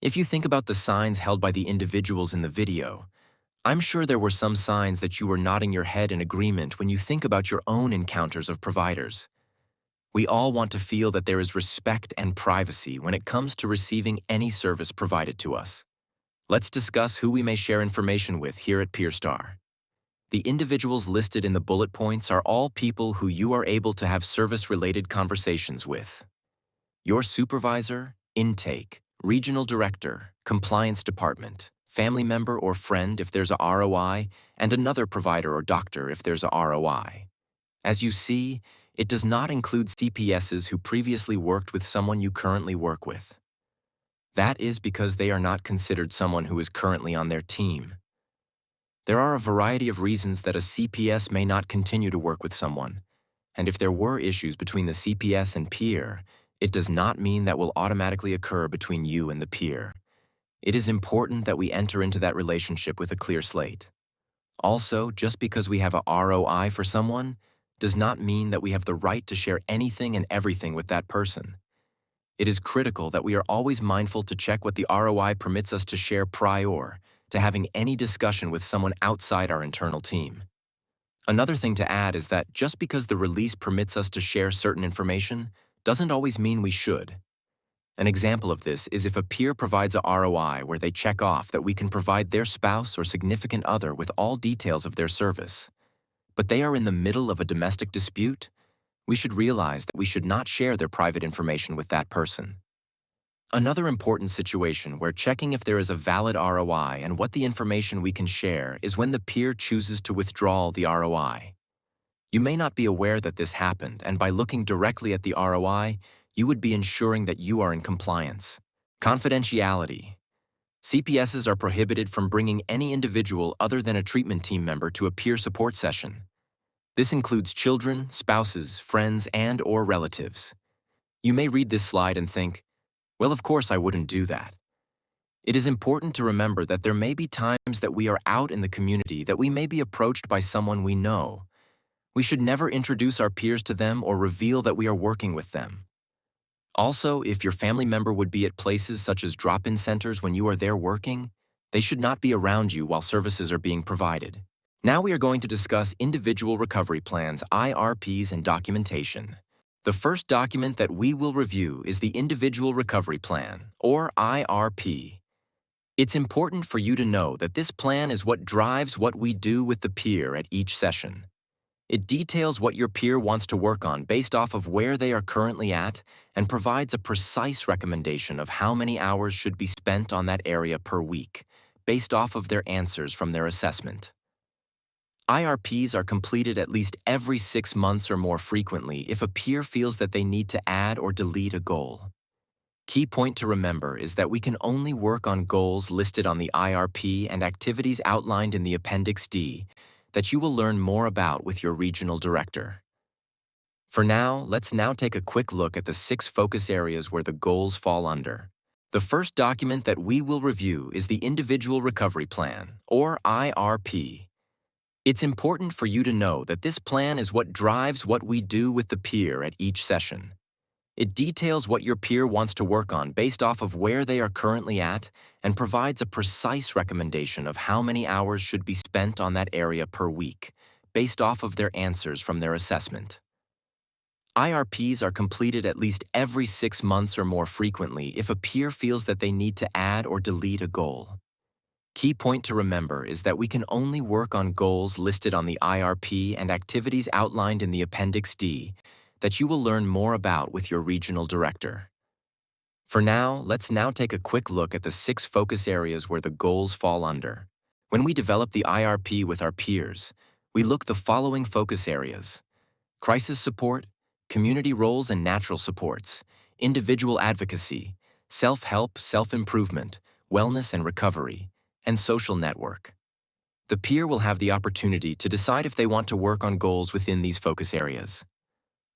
If you think about the signs held by the individuals in the video, I'm sure there were some signs that you were nodding your head in agreement when you think about your own encounters of providers. We all want to feel that there is respect and privacy when it comes to receiving any service provided to us. Let's discuss who we may share information with here at PeerStar. The individuals listed in the bullet points are all people who you are able to have service-related conversations with. Your supervisor, intake, regional director, compliance department, family member or friend if there's a ROI, and another provider or doctor if there's a ROI. As you see, it does not include CPSs who previously worked with someone you currently work with. That is because they are not considered someone who is currently on their team. There are a variety of reasons that a CPS may not continue to work with someone, and if there were issues between the CPS and peer, it does not mean that will automatically occur between you and the peer. It is important that we enter into that relationship with a clear slate. Also, just because we have a ROI for someone does not mean that we have the right to share anything and everything with that person. It is critical that we are always mindful to check what the ROI permits us to share prior to having any discussion with someone outside our internal team. Another thing to add is that just because the release permits us to share certain information doesn't always mean we should. An example of this is if a peer provides a ROI where they check off that we can provide their spouse or significant other with all details of their service, but they are in the middle of a domestic dispute, we should realize that we should not share their private information with that person. Another important situation where checking if there is a valid ROI and what the information we can share is when the peer chooses to withdraw the ROI. You may not be aware that this happened, and by looking directly at the ROI, you would be ensuring that you are in compliance. Confidentiality. CPSs are prohibited from bringing any individual other than a treatment team member to a peer support session. This includes children, spouses, friends, and/or relatives. You may read this slide and think, well, of course I wouldn't do that. It is important to remember that there may be times that we are out in the community that we may be approached by someone we know. We should never introduce our peers to them or reveal that we are working with them. Also, if your family member would be at places such as drop-in centers when you are there working, they should not be around you while services are being provided. Now we are going to discuss individual recovery plans, IRPs, and documentation. The first document that we will review is the Individual Recovery Plan, or IRP. It's important for you to know that this plan is what drives what we do with the peer at each session. It details what your peer wants to work on based off of where they are currently at and provides a precise recommendation of how many hours should be spent on that area per week, based off of their answers from their assessment. IRPs are completed at least every 6 months or more frequently if a peer feels that they need to add or delete a goal. Key point to remember is that we can only work on goals listed on the IRP and activities outlined in the Appendix D that you will learn more about with your regional director. For now, let's now take a quick look at the 6 focus areas where the goals fall under. The first document that we will review is the Individual Recovery Plan, or IRP. It's important for you to know that this plan is what drives what we do with the peer at each session. It details what your peer wants to work on based off of where they are currently at and provides a precise recommendation of how many hours should be spent on that area per week, based off of their answers from their assessment. IRPs are completed at least every 6 months or more frequently if a peer feels that they need to add or delete a goal. Key point to remember is that we can only work on goals listed on the IRP and activities outlined in the Appendix D that you will learn more about with your regional director. For now, let's now take a quick look at the 6 focus areas where the goals fall under. When we develop the IRP with our peers, we look the following focus areas: crisis support, community roles and natural supports, individual advocacy, self-help, self-improvement, wellness and recovery, and social network. The peer will have the opportunity to decide if they want to work on goals within these focus areas.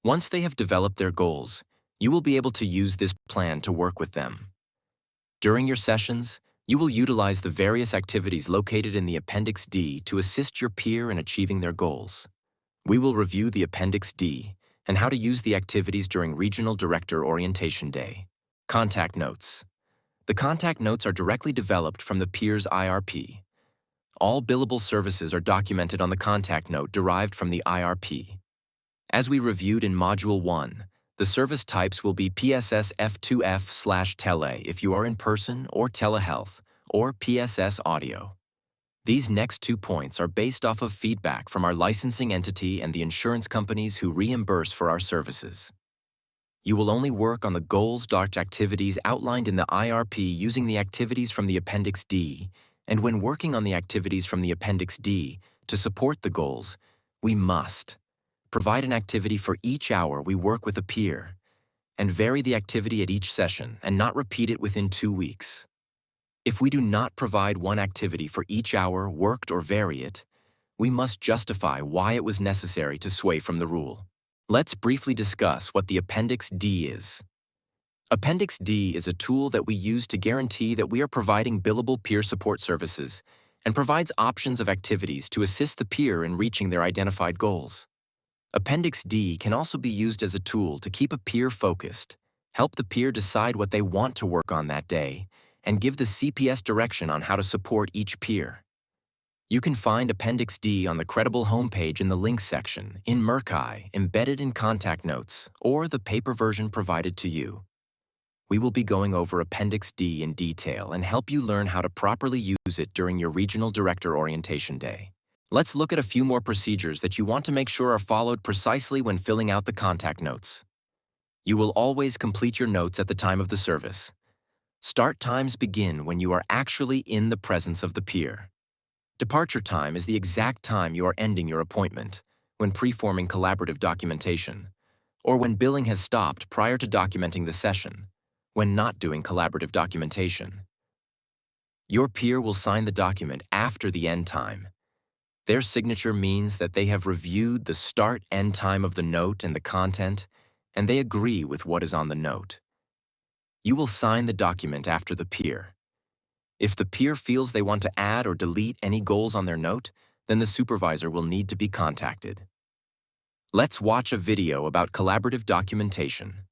Once they have developed their goals, you will be able to use this plan to work with them. During your sessions, you will utilize the various activities located in the Appendix D to assist your peer in achieving their goals. We will review the Appendix D and how to use the activities during Regional Director Orientation Day. Contact notes. The contact notes are directly developed from the peer's IRP. All billable services are documented on the contact note derived from the IRP. As we reviewed in Module 1, the service types will be PSS F2F/tele if you are in person or telehealth, or PSS audio. These next 2 points are based off of feedback from our licensing entity and the insurance companies who reimburse for our services. You will only work on the goals-docked activities outlined in the IRP using the activities from the Appendix D, and when working on the activities from the Appendix D to support the goals, we must provide an activity for each hour we work with a peer, and vary the activity at each session and not repeat it within 2 weeks. If we do not provide one activity for each hour worked or vary it, we must justify why it was necessary to sway from the rule. Let's briefly discuss what the Appendix D is. Appendix D is a tool that we use to guarantee that we are providing billable peer support services and provides options of activities to assist the peer in reaching their identified goals. Appendix D can also be used as a tool to keep a peer focused, help the peer decide what they want to work on that day, and give the CPS direction on how to support each peer. You can find Appendix D on the Credible homepage in the Links section, in Merkai, embedded in Contact Notes, or the paper version provided to you. We will be going over Appendix D in detail and help you learn how to properly use it during your Regional Director Orientation Day. Let's look at a few more procedures that you want to make sure are followed precisely when filling out the contact notes. You will always complete your notes at the time of the service. Start times begin when you are actually in the presence of the peer. Departure time is the exact time you are ending your appointment, when preforming collaborative documentation, or when billing has stopped prior to documenting the session, when not doing collaborative documentation. Your peer will sign the document after the end time. Their signature means that they have reviewed the start-end time of the note and the content, and they agree with what is on the note. You will sign the document after the peer. If the peer feels they want to add or delete any goals on their note, then the supervisor will need to be contacted. Let's watch a video about collaborative documentation.